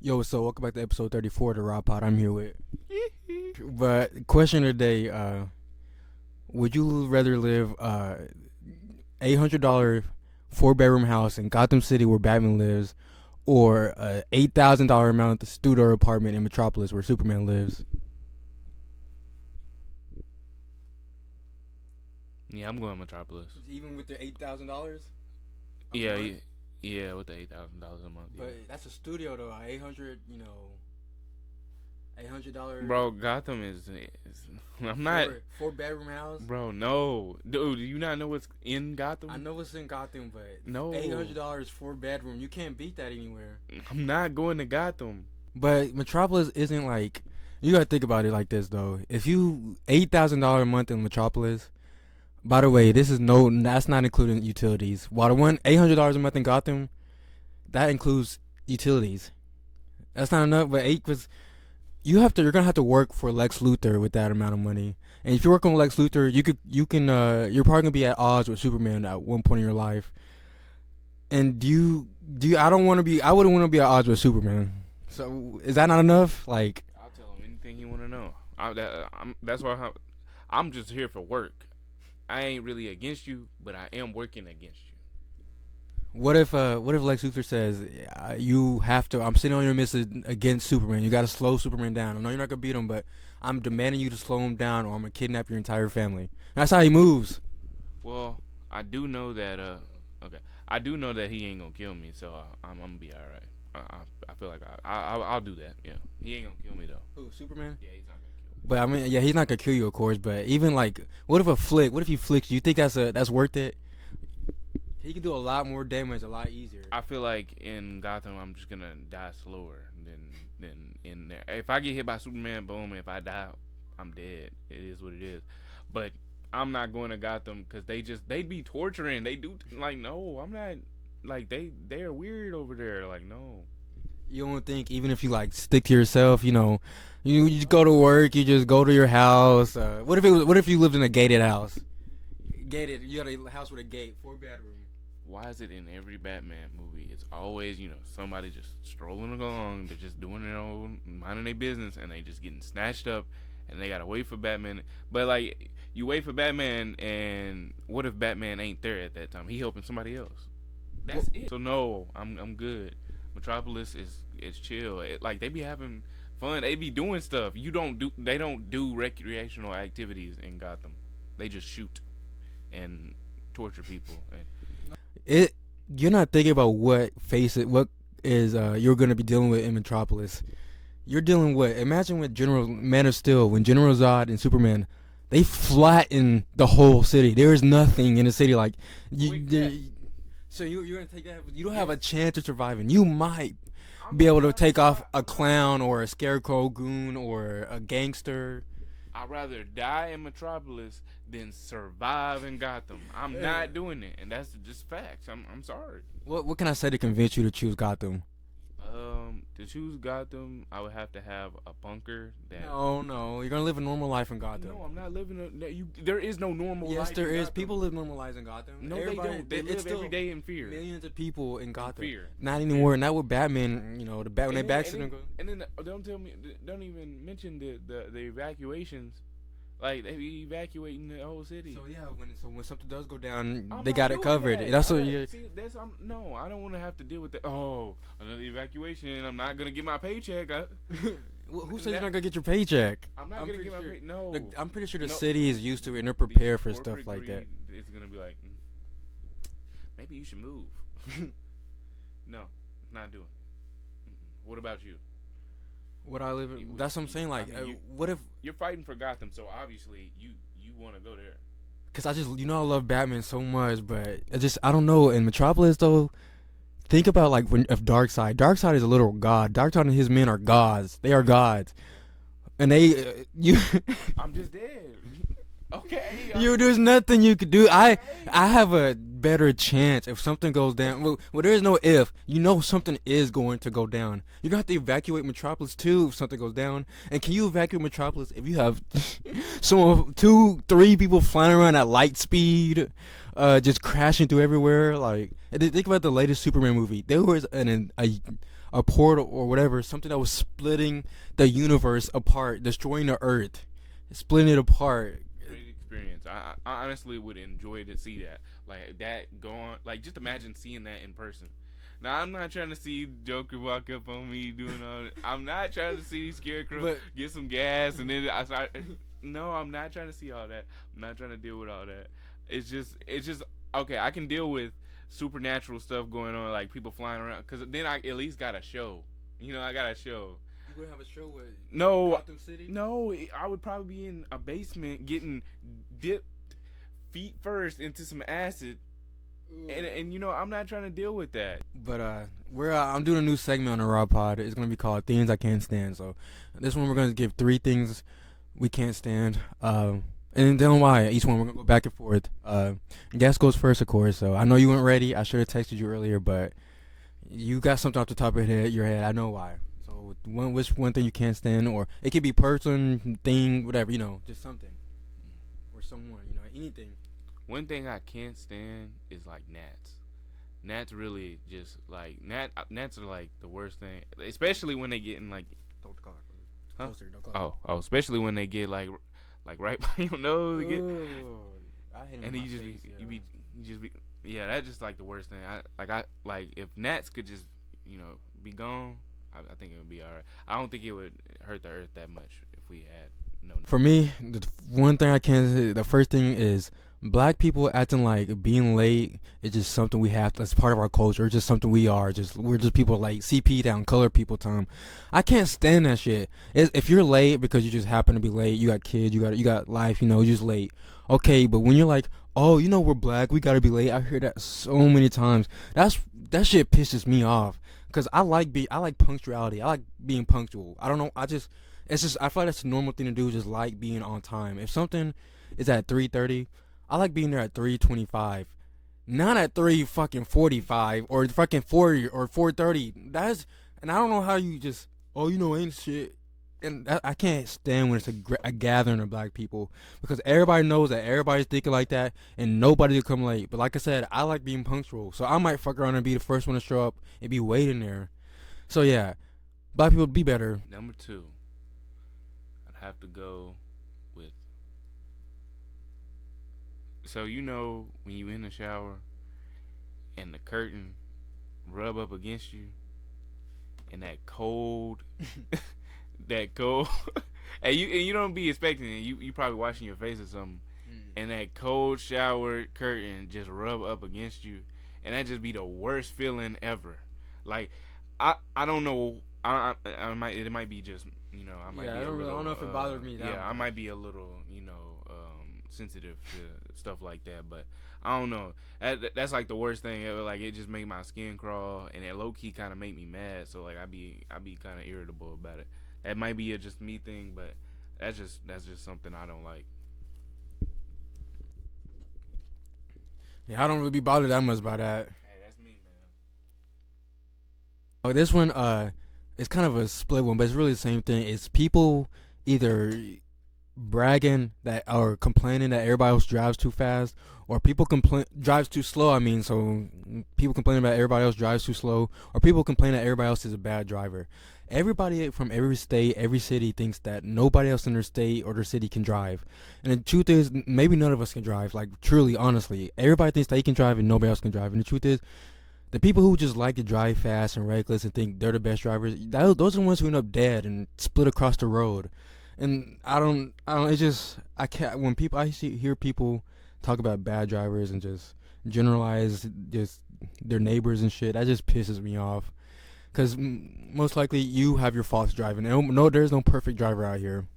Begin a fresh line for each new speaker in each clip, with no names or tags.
Yo, so welcome back to episode 34 of the Raw Pod. I'm here with. But question of the day: would you rather live $800 four-bedroom house in Gotham City where Batman lives, or a $8,000 amount at the studio apartment in Metropolis where Superman lives?
Yeah, I'm going Metropolis.
Even with the $8,000?
Yeah, yeah, yeah, with the $8,000 a month. Yeah.
But that's a studio though. 800, $800.
Bro, Gotham is I'm not.
Four-bedroom house.
Bro, no, dude. Do you not know what's in Gotham?
I know it's in Gotham, but
No,
$800 four-bedroom. You can't beat that anywhere.
I'm not going to Gotham.
But Metropolis isn't like, you gotta think about it like this though. If you $8,000 a month in Metropolis, by the way, that's not including utilities. While the one $800 a month in Gotham, that includes utilities. That's not enough, but because you're gonna have to work for Lex Luthor with that amount of money. And if you work on Lex Luthor, you're probably gonna be at odds with Superman at one point in your life. And I wouldn't want to be at odds with Superman. So is that not enough? Like,
I'll tell him anything he want to know. That's why I'm just here for work. I ain't really against you, but I am working against you.
what if Lex Luthor says, you have to? I'm sitting on your mission against Superman. You got to slow Superman down. I know you're not gonna beat him, but I'm demanding you to slow him down, or I'm gonna kidnap your entire family. That's how he moves.
Well, I do know that. Okay, I do know that he ain't gonna kill me, so I'm gonna be all right. I feel like I'll do that. Yeah, he ain't gonna kill me though.
Who, Superman?
Yeah, he's not gonna kill me.
But I mean, yeah, he's not gonna kill you, of course. But even like, what if he flicks? You think that's worth it? He can do a lot more damage, a lot easier.
I feel like in Gotham, I'm just gonna die slower than in there. If I get hit by Superman, boom. If I die, I'm dead. It is what it is. But I'm not going to Gotham because they'd be torturing. They do like no, I'm not. Like they're weird over there. Like no.
You don't think even if you like stick to yourself, you just go to work, you just go to your house. What if you lived in a gated house? Gated, you got a house with a gate, four-bedroom.
Why is it in every Batman movie? It's always somebody just strolling along. They're just doing their own, minding their business, and they just getting snatched up, and they gotta wait for Batman. But like you wait for Batman, and what if Batman ain't there at that time? He helping somebody else. That's it. So no, I'm good. Metropolis is chill. Like they be having fun. They be doing stuff. They don't do recreational activities in Gotham. They just shoot and torture people.
You're not thinking about what is you're gonna be dealing with in Metropolis. You're dealing with, imagine with General Man of Steel, when General Zod and Superman, they flatten the whole city. There is nothing in the city like so you're gonna take that. You don't have a chance of surviving. You might be able to take off a clown or a scarecrow goon or a gangster.
I'd rather die in Metropolis than survive in Gotham. I'm not doing it, and that's just facts. I'm sorry.
What can I say to convince you to choose Gotham?
To choose Gotham, I would have to have a bunker.
No, you're gonna live a normal life in Gotham.
No, I'm not living there is no normal life.
Yes, there
in
is.
Gotham.
People live normal lives in Gotham.
No, they don't. They live every day in fear.
Millions of people in Gotham.
Fear.
Not anymore. Not with Batman. When they back
and then don't tell me. Don't even mention the evacuations. Like they be evacuating the whole city.
So yeah, when something does go down,
I'm
they
not
got it
doing
covered.
that.
That's what
No, I don't want to have to deal with that. Oh, another evacuation. I'm not gonna get my paycheck.
Who said you're not gonna get your paycheck?
I'm not gonna get my paycheck. No,
I'm pretty sure the city is used to it and they're prepared for stuff like that.
It's gonna be like, maybe you should move. No, not doing it. What about you?
What I live in, that's what I'm saying. Like, what if
you're fighting for Gotham? So obviously you want to go there.
Cause I just I love Batman so much, but I don't know. In Metropolis though, think about like if Darkseid is a literal god. Darkseid and his men are gods. They are gods, and
I'm just dead. Okay.
There's nothing you could do. I have a better chance if something goes down. Well, there is no if. Something is going to go down. You're gonna have to evacuate Metropolis too if something goes down. And can you evacuate Metropolis if you have two, three people flying around at light speed, just crashing through everywhere? Like, think about the latest Superman movie. There was a portal or whatever, something that was splitting the universe apart, destroying the Earth, splitting it apart.
Great experience. I honestly would enjoy to see that. Like that go on. Like just imagine seeing that in person. Now I'm not trying to see Joker walk up on me doing all that. I'm not trying to see Scarecrow
But
get some gas and then I start. No, I'm not trying to see all that. I'm not trying to deal with all that. It's just okay. I can deal with supernatural stuff going on, like people flying around, because then I at least got a show. You know, I got a show.
you gonna have a show with
No,
Gotham City?
no, I would probably be in a basement getting dipped feet first into some acid, and you know I'm not trying to deal with that.
But we're I'm doing a new segment on the Raw Pod. It's gonna be called Things I Can't Stand. So this one we're gonna give 3 things we can't stand. And then why each one we're gonna go back and forth. Guest goes first, of course. So I know you weren't ready. I should have texted you earlier, but you got something off the top of your head. I know why. So which one thing you can't stand, or it could be person, thing, whatever. You know, just something or someone. You know, anything.
One thing I can't stand is like gnats. Gnats really just like gnats are like the worst thing, especially when they get in like.
Don't call it.
Huh?
Closer, don't call it.
Oh, especially when they get like right by your nose,
I hate 'em
and
in
you
my
just
face,
you just be yeah. That's just like the worst thing. I like if gnats could just be gone. I think it would be alright. I don't think it would hurt the earth that much if we had no.
For me, the one thing I can't say, the first thing is black people acting like being late is just something we have. That's part of our culture. It's just something we are. We're just people like CP down, color people time. I can't stand that shit. If you're late because you just happen to be late, you got kids, you got life, you're just late. Okay, but when you're like, oh, we're black, we gotta be late. I hear that so many times. That shit pisses me off. Cause I like punctuality. I like being punctual. I don't know. I feel like that's a normal thing to do. Just like being on time. If something is at 3:30, I like being there at 3:25, not at 3:45 or fucking 40 or 4:30. And I don't know how you just ain't shit. And I can't stand when it's a gathering of black people, because everybody knows that everybody's thinking like that and nobody will come late. But like I said, I like being punctual, so I might fuck around and be the first one to show up and be waiting there. So yeah, black people be better.
Number 2, I'd have to go with. So when you in the shower and the curtain rub up against you and that cold. That cold, and you don't be expecting it. You probably washing your face or something, and that cold shower curtain just rub up against you, and that just be the worst feeling ever. Like I don't know. It might be just I might be
I don't know if it bothered me.
I might be a little sensitive to stuff like that, but I don't know. That's like the worst thing ever. Like it just made my skin crawl, and it low key kind of made me mad. So like I be kind of irritable about it. That might be a just me thing, but that's just something I don't like.
Yeah, I don't really be bothered that much by that.
Hey, that's me, man.
Oh, this one, it's kind of a split one, but it's really the same thing. It's people either bragging that or complaining that everybody else drives too fast, or people drives too slow. I mean, so people complain about everybody else drives too slow, or people complain that everybody else is a bad driver. Everybody from every state, every city thinks that nobody else in their state or their city can drive. And the truth is, maybe none of us can drive. Like, truly, honestly. Everybody thinks they can drive and nobody else can drive. And the truth is, the people who just like to drive fast and reckless and think they're the best drivers, those are the ones who end up dead and split across the road. And I can't, when people, hear people talk about bad drivers and just generalize just their neighbors and shit, that just pisses me off. Because most likely you have your faults driving. No, there's no perfect driver out here.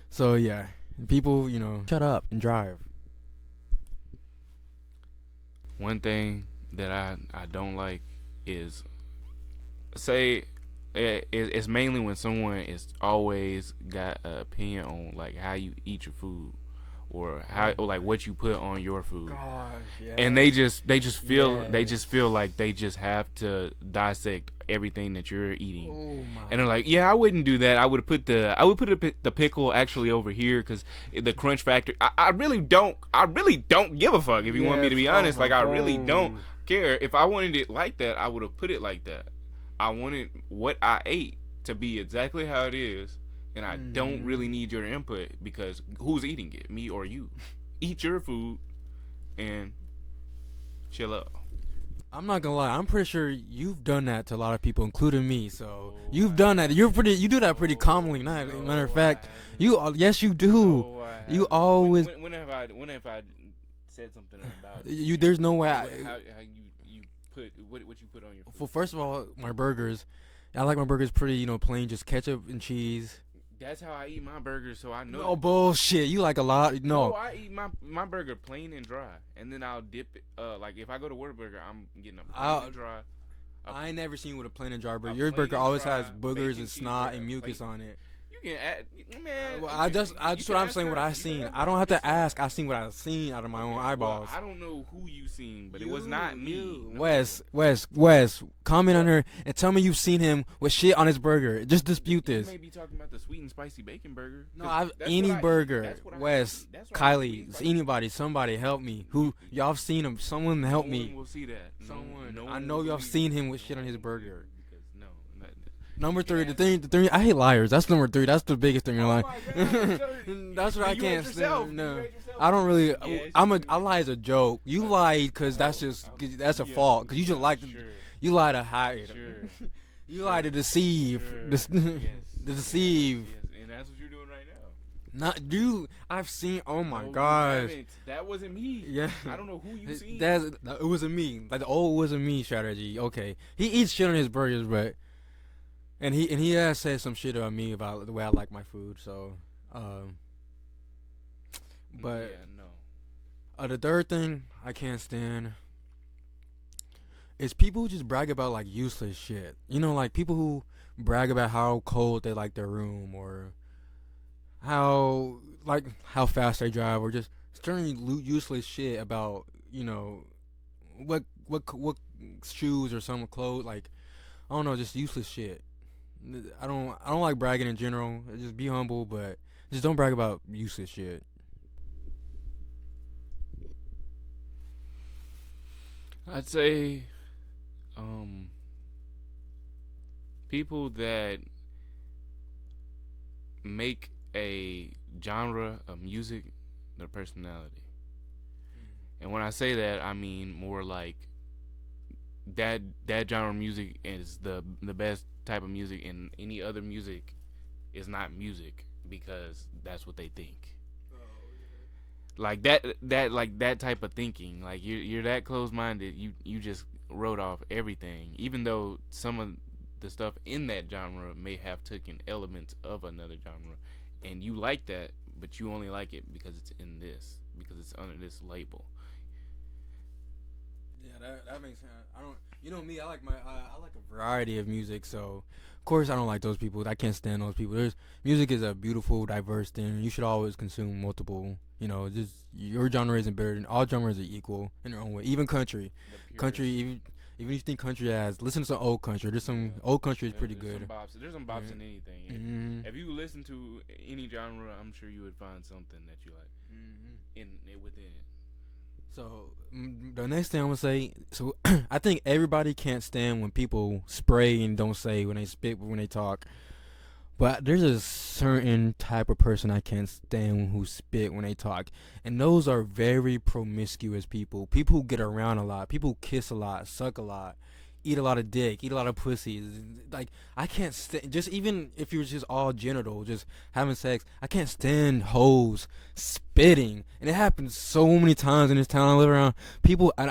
So yeah, people, shut up and drive.
One thing that I don't like is, say, it's mainly when someone is always got an opinion on like how you eat your food, or like what you put on your food.
Gosh, yeah.
And they just feel like they just have to dissect everything that you're eating.
Oh my.
And they're like, yeah, I wouldn't do that. I would put the pickle actually over here because the crunch factor. I really don't give a fuck, if you want me to be honest. Like I really don't care. If I wanted it like that, I would have put it like that. I wanted what I ate to be exactly how it is, and I don't really need your input because who's eating it, me or you? Eat your food and chill out.
I'm not gonna lie. I'm pretty sure you've done that to a lot of people, including me. So
No,
you've
I
done that.
haven't.
You do that pretty commonly. Not matter of
No, I
fact, you
haven't.
yes you do.
No, I
You
haven't.
always
When have I said something about
you. There's no way.
how you put what you put on your
Well,
food?
first of all, my burgers. I like my burgers pretty, plain, just ketchup and cheese.
That's how I eat my burgers, so I know.
No bullshit. You like a lot.
No,
No,
I eat my burger plain and dry, and then I'll dip it. Like if I go to Whataburger, I'm getting a plain and dry.
I ain't never seen you with a plain and dry
A
burger. Your
plain
burger
and
always
dry
has boogers
bacon
and snot
cheeseburger,
and mucus
plain.
on it.
You can add, man.
Well,
you
that's
can
what I'm
ask
saying.
her-
What I
you can
seen.
ask
I
her
don't have to
yourself.
ask. I seen what I seen out of my own
Well,
eyeballs.
I don't know who you seen, but it was not me. No.
Wes, comment on her and tell me you've seen him with shit on his burger. Just dispute
You
this.
may be talking about the sweet and spicy bacon burger.
No,
'Cause
I've
that's
any
what I eat.
burger.
That's what I
Wes,
eat. That's what I eat, sweet
Kylie,
and spicy.
anybody, somebody help me. Who y'all have seen him? Someone help
No
me.
one will see that.
Someone.
No
I
one
know
will
y'all have
see
seen
it.
him with shit
No
on his
one will see
burger.
it because not-
Number
You can
3,
ask-
the thing. I hate liars. That's number 3. That's the biggest thing in
Oh
life.
my God, sir.
That's what I
You
can't
hate yourself.
stand.
You
No,
hate yourself.
I don't really.
Yes,
I lie as a joke. You lied because that's just that's a
Yeah,
fault. Because you just like to,
sure,
you lie to hide.
sure.
You lie to deceive.
Sure. Yes.
To deceive.
Yes, and that's what you're doing right now.
Not you. I've seen. Oh my
No, you
gosh.
haven't. That wasn't me.
Yeah.
I don't know who you seen.
It wasn't me. Like the old wasn't me strategy. Okay. He eats shit on his burgers, but and he has said some shit about me about the way I like my food. So, but
yeah, no.
the third thing I can't stand is people who just brag about like useless shit. Like people who brag about how cold they like their room or how fast they drive or just extremely useless shit about what shoes or some clothes, like I don't know, just useless shit. I don't like bragging in general. Just be humble, but just don't brag about useless shit.
I'd say, people that make a genre of music their personality. And when I say that, I mean more like that genre of music is the best type of music, and any other music is not music because that's what they think. Like that type of thinking, like you're that close minded, you just wrote off everything, even though some of the stuff in that genre may have taken elements of another genre, and you like that, but you only like it because it's because it's under this label.
Yeah, that makes sense. I don't. Me. I like I like a variety of music. So, of course, I don't like those people. I can't stand those people. Music is a beautiful, diverse thing. You should always consume multiple. Just your genre isn't better than all genres are equal in their own way. Even country, even if you think country listen to some old country. There's some old country is pretty
There's
good.
There's some bops in anything.
Mm-hmm.
If you listen to any genre, I'm sure you would find something that you like within it.
So the next thing I'm gonna say, so I think everybody can't stand when people spray and don't say when they spit when they talk. But there's a certain type of person I can't stand who spit when they talk, and those are very promiscuous people. People who get around a lot, people who kiss a lot, suck a lot, eat a lot of dick, eat a lot of pussies. Like I can't stand. Just even if you're just all genital, just having sex, I can't stand hoes spitting, and it happens so many times in this town I live around. People, and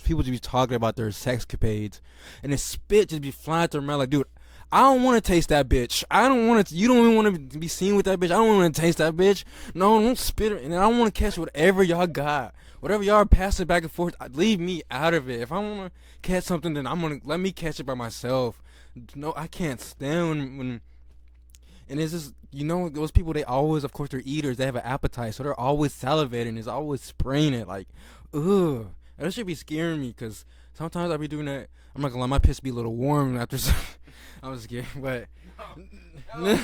people just be talking about their sexcapades, and the spit just be flying through their mouth. Like, dude, I don't want to taste that bitch. I don't want to. You don't even want to be seen with that bitch. I don't want to taste that bitch. No, don't spit it. And I don't want to catch whatever y'all got. Whatever y'all are passing back and forth, leave me out of it. If I want to catch something, then I'm gonna let me catch it by myself. No, I can't stand when. And it's just those people. They always, of course, they're eaters. They have an appetite, so they're always salivating. It's always spraying it. Like, ugh. That should be scaring me because sometimes I be doing that. I'm not gonna lie, my piss be a little warm after. I was scared, but
No.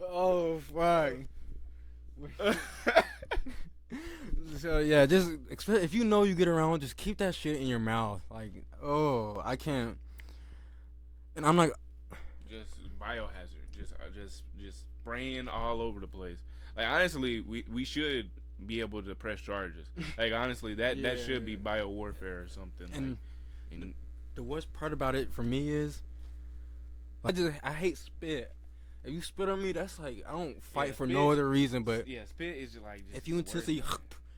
oh fuck. So yeah, just if you know you get around, just keep that shit in your mouth. Like, oh, I can't. And I'm like,
Just biohazard, just spraying all over the place. Like honestly, we should be able to press charges. Like honestly, that should be bio warfare or something.
And
and
the worst part about it for me is, I hate spit. If you spit on me, that's like I don't fight for no other reason. But
yeah, spit is just like just
if you intentionally,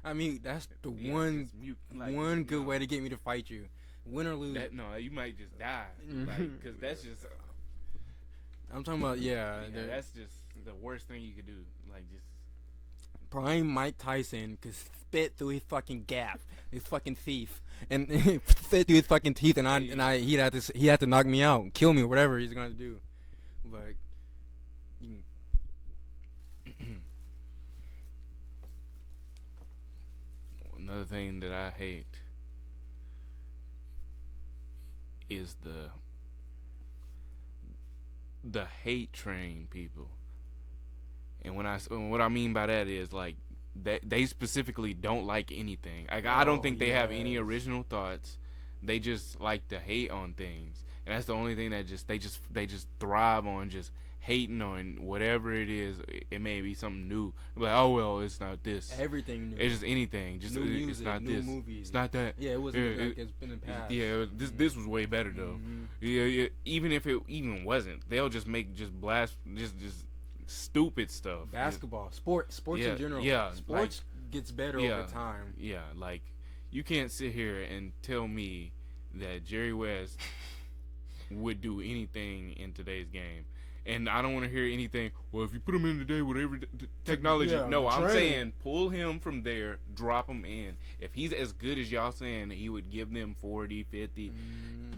I mean, that's the one good way to get me to fight you, win or lose.
No, you might just die, like because that's just.
I'm talking about
that's just the worst thing you could do. Like just
prime Mike Tyson could spit through his fucking gap, his fucking thief, and spit through his fucking teeth, and he had to knock me out, kill me, whatever he's gonna do. But
another thing that I hate is the hate train people. And what I mean by that is like they specifically don't like anything. Like I don't think they have any original thoughts. They just like to hate on things, and that's the only thing that they just thrive on just hating on whatever it is. It may be something new, like oh well, it's not this.
Everything new.
It's just anything. Just
new music,
it's not
new
this.
movies.
It's not that.
Yeah, it wasn't like it's been in the past.
Yeah, this was way better though. Yeah, even if it even wasn't, they'll just make just stupid stuff.
Basketball, sports in general.
Yeah,
sports gets better over time.
Yeah, like you can't sit here and tell me that Jerry West would do anything in today's game. And I don't want to hear anything, well, if you put him in today with every technology. No, I'm saying pull him from there, drop him in. If he's as good as y'all saying that he would give them 40, 50,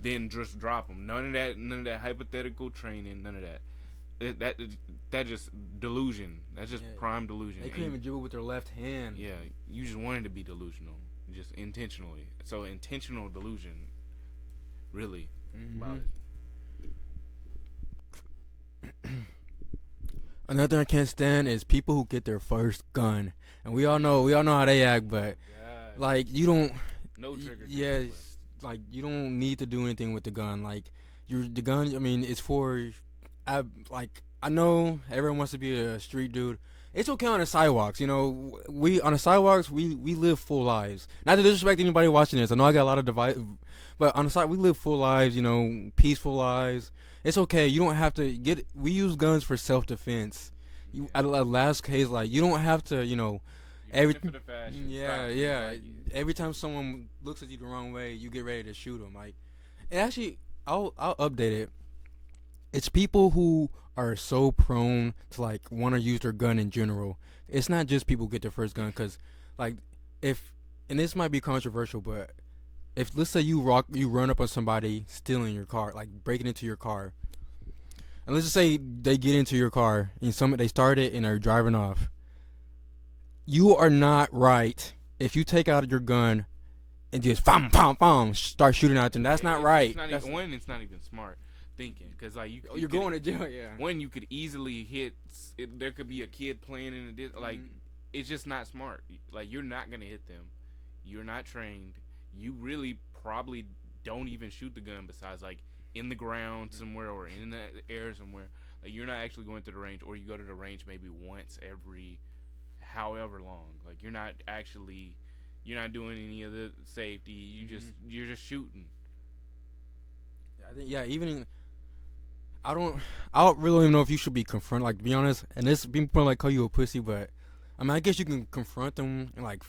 then just drop him. None of that hypothetical training, none of that. That just delusion. That's just prime delusion.
They couldn't even dribble with their left hand.
Yeah, you just wanted to be delusional, just intentionally. So intentional delusion really bothers me.
Another thing I can't stand is people who get their first gun, and we all know how they act. But like you don't,
no trigger.
Yes, like you don't need to do anything with the gun. Like the gun. I mean, it's for. I know everyone wants to be a street dude. It's okay on the sidewalks, you know. We on the sidewalks we live full lives. Not to disrespect anybody watching this. I know I got a lot of but on the side we live full lives, you know, peaceful lives. It's okay. You don't have to get. We use guns for self-defense. At last case, like you don't have to, you know. Every time someone looks at you the wrong way, you get ready to shoot them. Like, and actually, I'll update it. It's people who are so prone to like want to use their gun in general. It's not just people who get their first gun, because like and this might be controversial, but if let's say you run up on somebody stealing your car, like breaking into your car, and let's just say they get into your car and they start it and are driving off, you are not right if you take out your gun and just start shooting at them. That's not right.
It's not even smart thinking, because like
you're going to jail.
One, you could easily hit. There could be a kid playing in the like. It's just not smart. Like you're not gonna hit them. You're not trained. You really probably don't even shoot the gun besides like in the ground somewhere or in the air somewhere. Like you're not actually going to the range, or you go to the range maybe once every however long. Like you're not doing any of the safety. You're just shooting.
I think even I don't really even know if you should be confronted. Like to be honest, and this people like call you a pussy, but I mean I guess you can confront them and like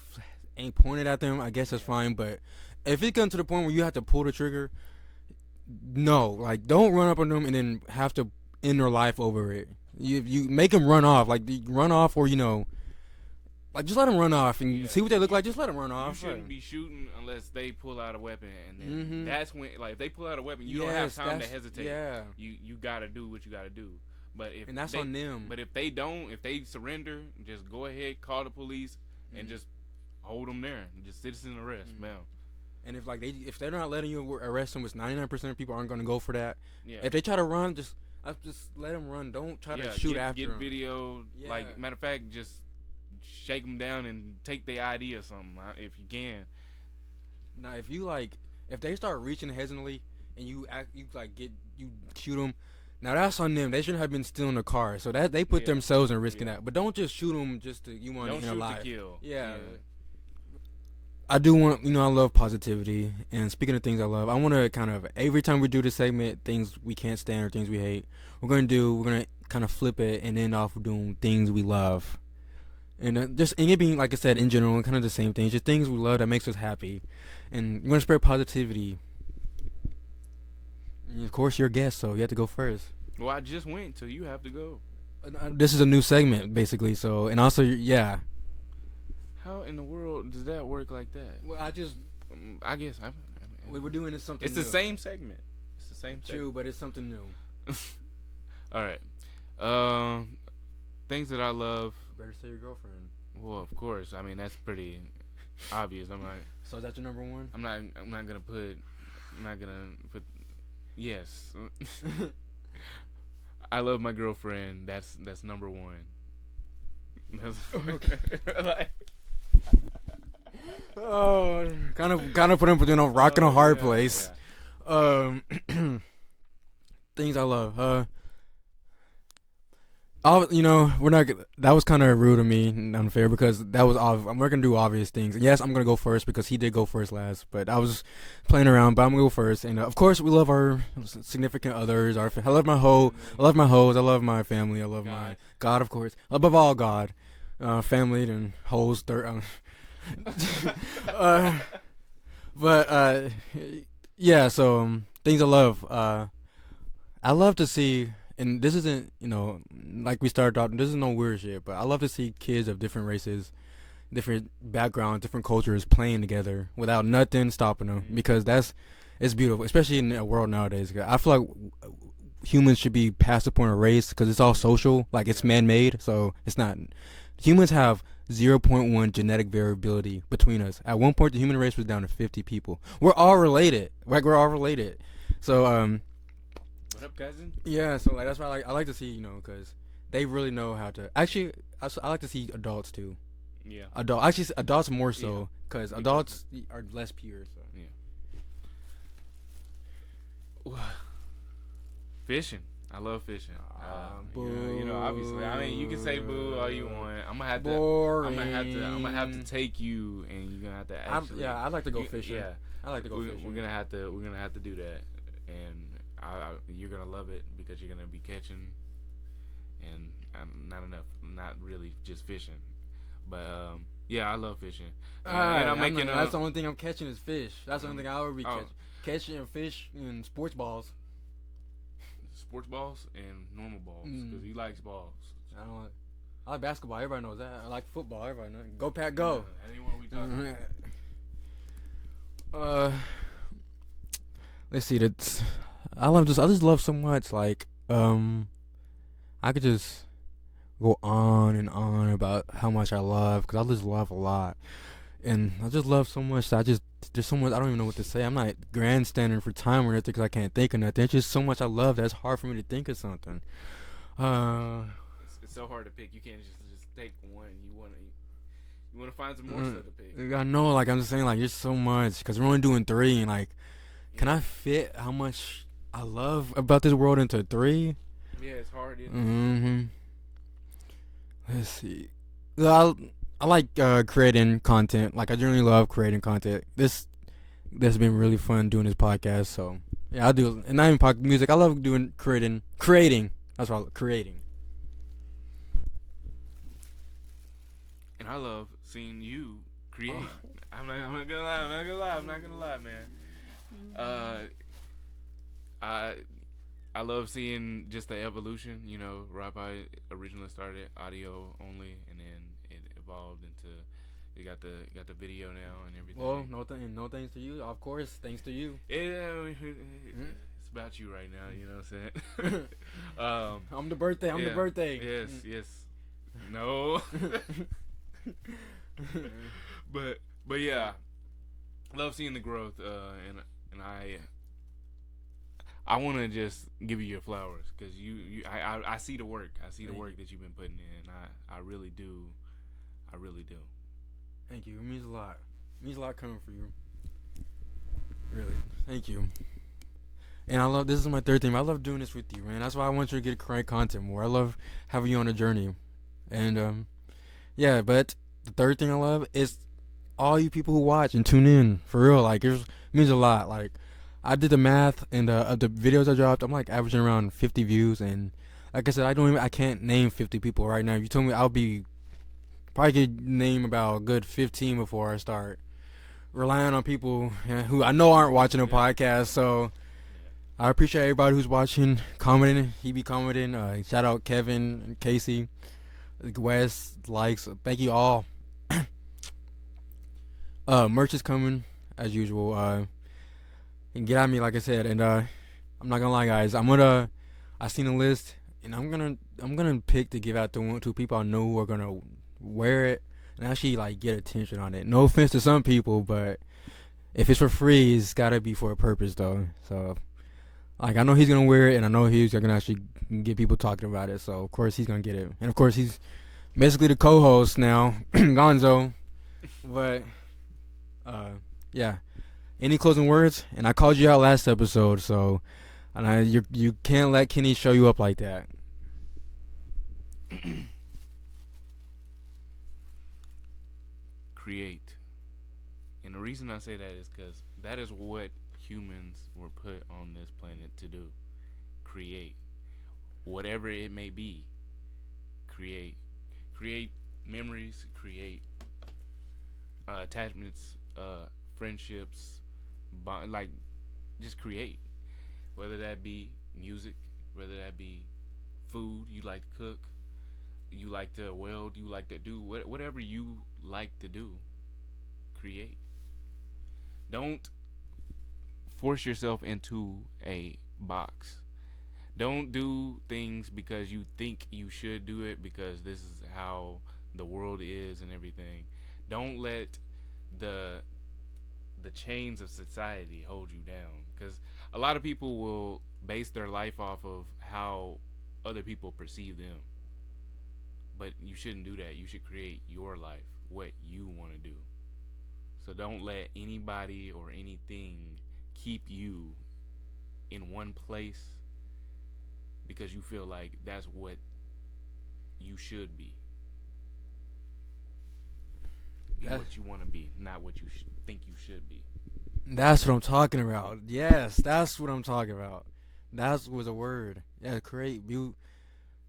ain't pointed at them. I guess that's fine, but if it comes to the point where you have to pull the trigger, no, like don't run up on them and then have to end their life over it. You make them run off, like run off, or you know, like just let them run off and see what they look like. Just let them run off.
You shouldn't be shooting unless they pull out a weapon, and then that's when, like, if they pull out a weapon, you don't have time to hesitate. Yeah, you gotta do what you gotta do. But if
that's on them.
But if they don't, if they surrender, just go ahead, call the police, and just hold them there, just citizen arrest, man.
And if they're not letting you arrest them, which 99% of people aren't going to go for that.
Yeah.
If they try to run, just let them run. Don't try to shoot after them.
Get video. Like matter of fact, just shake them down and take their ID or something if you can.
Now, if they start reaching hesitantly and you shoot them. Now that's on them. They shouldn't have been stealing a car. So that they put themselves in risking that. But don't just shoot them just to you want to alive.
Don't shoot to kill.
Yeah. I do want, I love positivity. And speaking of things I love, I want to kind of, every time we do this segment, things we can't stand or things we hate, we're going to kind of flip it and end off with doing things we love. And and it being, like I said, in general, kind of the same thing. Just things we love that makes us happy. And we're going to spread positivity. And of course, you're a guest, so you have to go first.
Well, I just went, so you have to go.
This is a new segment, basically. So, and also, yeah.
How in the world does that work like that?
Well, I guess we were doing something.
It's
new.
the same segment. It's the same.
True, but it's something new.
All right. Things that I love.
Better say your girlfriend.
Well, of course. I mean, that's pretty obvious. I'm not.
So is that your number one?
I'm not gonna put. Yes. I love my girlfriend. That's number one.
Okay. Oh, kind of put him between a rock and a hard place. Yeah. Things I love. We're not. That was kind of rude of me and unfair because that was obvious. I'm not gonna do obvious things. Yes, I'm gonna go first because he did go first last. But I was playing around. But I'm gonna go first. And of course, we love our significant others. I love my hoe. I love my hoes. I love my family. I love my God, of course. Above all, God, family and hoes. Yeah. So things I love. I love to see. And this isn't, like we started off, this is no weird shit, but I love to see kids of different races, different backgrounds, different cultures playing together without nothing stopping them because it's beautiful, especially in the world nowadays. I feel like humans should be past the point of race because it's all social, like it's man-made, so it's not. Humans have 0.1 genetic variability between us. At one point, the human race was down to 50 people. We're all related. So,
what up, cousin?
Yeah, so that's why I like to see, because they really know how to. Actually, I like to see adults too.
Yeah.
Adults more so, because adults are less pure. So.
Yeah. Fishing. I love fishing. Obviously. I mean, you can say boo all you want. I'm gonna have to.
Boring.
I'm gonna have to take you, and you're gonna have to actually.
I'd like to go fishing. Yeah, I like to go fishing.
We're gonna have to do that, and you're gonna love it because you're gonna be catching, and not really just fishing, but yeah, I love fishing. And
that's the only thing I'm catching is fish. That's the only thing I would be catching fish and sports balls.
Sports balls and normal balls because he likes balls.
I like basketball. Everybody knows that. I like football. Everybody knows. Go Pack, go.
Anyone we talking
about? Let's see. I just love so much. Like, I could just go on and on about how much I love because I just love a lot, and I just love so much. There's so much I don't even know what to say. I'm not grandstanding for time or anything because I can't think of nothing. It's just so much I love that it's hard for me to think of something.
It's so hard to pick. You can't just take one. You want to find some more stuff to pick.
I know. Like I'm just saying. Like there's so much because we're only doing 3, and like, can I fit how much I love about this world into 3?
Yeah, it's hard.
Let's see. I like creating content. Like I generally love creating content. This has been really fun doing this podcast. So yeah, I do. And not even music. I love doing creating. That's what I love, creating.
And I love seeing you create. I'm not gonna lie, man. I love seeing just the evolution. Rabbi originally started audio only, and then it evolved into you got the video now and everything.
Well, no thanks to you. Of course, thanks to you.
It's about you right now. You know what I'm saying?
I'm the birthday. I'm the birthday.
Yes. No. but yeah, love seeing the growth. And I want to just give you your flowers because I see the work. I see the work that you've been putting in. I really do. I really do.
Thank you. It means a lot. It means a lot coming for you. Really. Thank you. And I love this is my third thing. I love doing this with you, man. That's why I want you to get correct content more. I love having you on a journey. And yeah, but the third thing I love is all you people who watch and tune in. For real. Like it means a lot. Like I did the math and of the videos I dropped, I'm like averaging around 50 views and like I said, I can't name 50 people right now. If you told me I'll be probably could name about a good 15 before I start relying on people who I know aren't watching the podcast. So I appreciate everybody who's watching, commenting. He be commenting. Shout out Kevin and Casey, Wes, likes. Thank you all. Merch is coming as usual. And get at me like I said. And I'm not gonna lie, guys. I seen a list, and I'm gonna pick to give out to 1 or 2 people I know who are gonna wear it and actually like get attention on it. No offense to some people, but if it's for free, it's gotta be for a purpose though. So like I know he's gonna wear it, and I know he's gonna actually get people talking about it. So of course he's gonna get it, and of course he's basically the co-host now, Gonzo. But yeah. Any closing words? And I called you out last episode, so and you can't let Kenny show you up like that.
Create. And the reason I say that is because that is what humans were put on this planet to do. Create. Whatever it may be. Create. Create memories. Create attachments. Friendships. Like, just create. Whether that be music. Whether that be food you like to cook. You like to weld. You like to do whatever you like to do. Create. Don't force yourself into a box. Don't do things because you think you should do it because this is how the world is and everything. Don't let the chains of society hold you down, because a lot of people will base their life off of how other people perceive them. But you shouldn't do that. You should create your life, what you want to do. So don't let anybody or anything keep you in one place because you feel like that's what you should be. Be what you want to be, not what you think you should be.
That's what I'm talking about. Yes, that's what I'm talking about. That was a word. Yeah, create.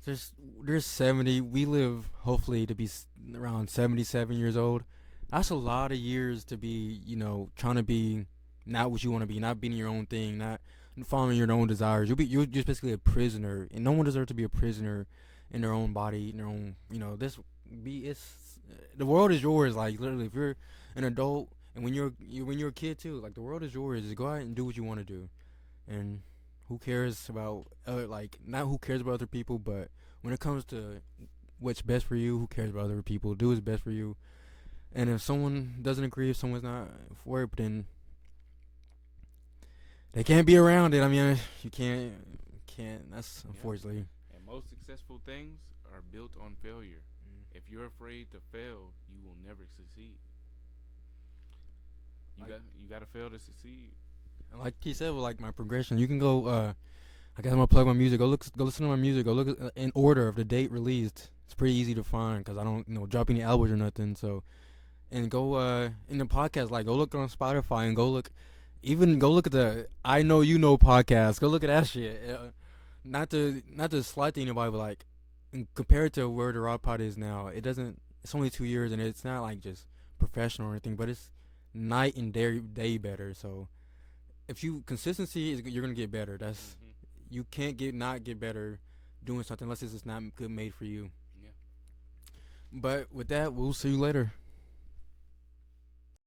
There's 70. We live hopefully to be around 77 years old. That's a lot of years to be, trying to be not what you want to be, not being your own thing, not following your own desires. You're just basically a prisoner, and no one deserves to be a prisoner in their own body, in their own, the world is yours. Like literally, if you're an adult, and when you're a kid too, like the world is yours. Just go out and do what you want to do, and who cares about not who cares about other people, but when it comes to what's best for you, who cares about other people? Do what's best for you. And if someone doesn't agree, if someone's not for it, then they can't be around it. I mean, you can't. That's unfortunately.
And most successful things are built on failure. If you're afraid to fail, you will never succeed. You got to fail to succeed.
Like he said, with like my progression, you can go. I guess I'm gonna plug my music. Go listen to my music. Go look in order of the date released. It's pretty easy to find because I don't drop any albums or nothing. So. And go in the podcast, like go look on Spotify and go look at the I Know You Know podcast. Go look at that shit. Not to slight to anybody, but like compared to where the Raw Pod is now, it's only 2 years and it's not like just professional or anything, but it's night and day better. So if consistency is, you're gonna get better. That's you can't not get better doing something unless it's just not good made for you. Yeah. But with that, we'll see you later.